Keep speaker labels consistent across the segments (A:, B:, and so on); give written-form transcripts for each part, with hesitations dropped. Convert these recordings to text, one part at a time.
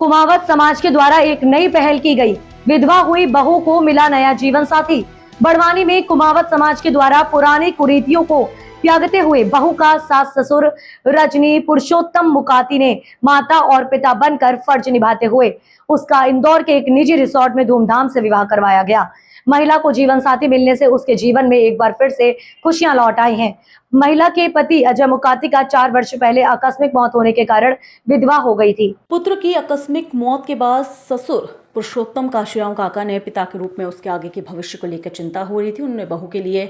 A: कुमावत समाज के द्वारा एक नई पहल की गई। विधवा हुई बहू को मिला नया जीवन साथी। बड़वानी में कुमावत समाज के द्वारा पुरानी कुरीतियों को त्यागते हुए बहू का सास ससुर रजनी पुरुषोत्तम मुकाती ने माता और पिता बनकर फर्ज निभाते हुए उसका इंदौर के एक निजी रिसोर्ट में धूमधाम से विवाह करवाया गया। महिला को जीवन साथी मिलने से उसके जीवन में एक बार फिर से खुशियां लौट आई हैं। महिला के पति अजय मुकाती का 4 वर्ष पहले आकस्मिक मौत होने के कारण विधवा हो गई थी।
B: पुत्र की आकस्मिक मौत के बाद ससुर पुरुषोत्तम काशीराम काका ने पिता के रूप में उसके आगे के भविष्य को लेकर चिंता हो रही थी। उन्होंने बहू के लिए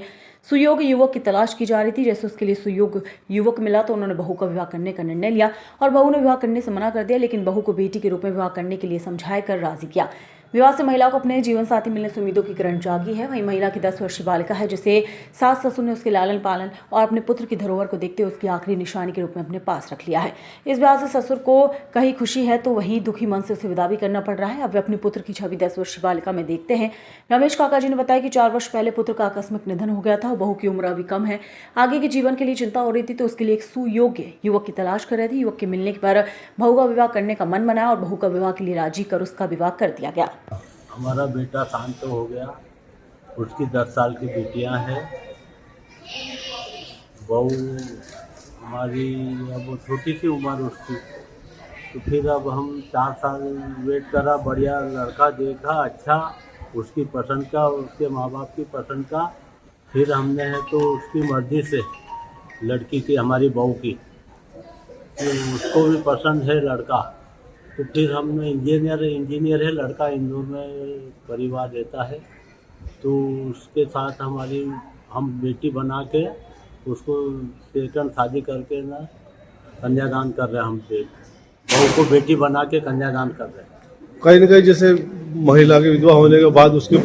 B: सुयोग्य युवक की तलाश की जा रही थी। जैसे उसके लिए सुयोग्य युवक मिला तो उन्होंने बहू का विवाह करने का निर्णय लिया और बहू ने विवाह करने से मना कर दिया, लेकिन बहू को बेटी के रूप में विवाह करने के लिए समझाया कर राजी किया। विवाह से महिला को अपने जीवन साथी मिलने से उम्मीदों की किरण जागी है। वहीं महिला की 10 वर्षीय बालिका है जिसे सास ससुर ने उसके लालन पालन और अपने पुत्र की धरोहर को देखते हुए उसकी आखिरी निशानी के रूप में अपने पास रख लिया है। इस ब्याह से ससुर को कहीं खुशी है तो वहीं दुखी मन से उसे विदा भी करना पड़ रहा है। अब वे अपने पुत्र की छवि 10 वर्षीय बालिका में देखते हैं। रमेश काका जी ने बताया कि 4 वर्ष पहले पुत्र का आकस्मिक निधन हो गया था और बहू की उम्र अभी कम है। आगे के जीवन के लिए चिंता हो रही थी तो उसके लिए एक सुयोग्य युवक की तलाश कर रहे थे। युवक के मिलने पर बहू का विवाह करने का मन बनाया और बहू का विवाह के लिए राजी कर उसका विवाह कर दिया गया।
C: हमारा बेटा शांत हो गया, उसकी 10 साल की बेटियां हैं। बहू हमारी अब छोटी सी उम्र उसकी, तो फिर अब हम 4 साल वेट करा, बढ़िया लड़का देखा, अच्छा उसकी पसंद का, उसके माँ बाप की पसंद का। फिर हमने है तो उसकी मर्ज़ी से लड़की की, हमारी बहू की, तो उसको भी पसंद है लड़का। तो फिर हमने इंजीनियर है लड़का, इंदौर में परिवार रहता है। तो उसके साथ हम बेटी बना के उसको सेकंड शादी करके ना कन्यादान कर रहे हैं। हम बहू को बेटी बना के कन्यादान कर रहे हैं।
D: कहीं ना कहीं जैसे महिला की विधवा होने के बाद उसकी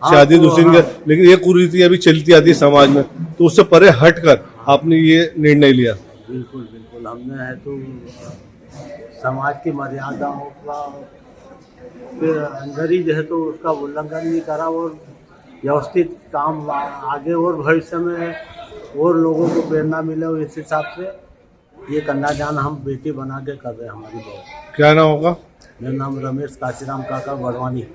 D: शादी दूसरी
C: हाँ।
D: लेकिन ये कुरीति अभी चलती आती है समाज में, तो उससे परे हटकर आपने ये निर्णय लिया।
C: बिल्कुल बिल्कुल, हमने है तो समाज की मर्यादाओं का फिर अंदर ही जो है तो उसका उल्लंघन नहीं करा और व्यवस्थित काम आगे और भविष्य में और लोगों को प्रेरणा मिले, इस हिसाब से ये कन्यादान हम बेटी बना के कर रहे हैं हमारी बहू।
D: क्या नाम होगा?
C: मेरा नाम रमेश काशीराम काका, बड़वानी।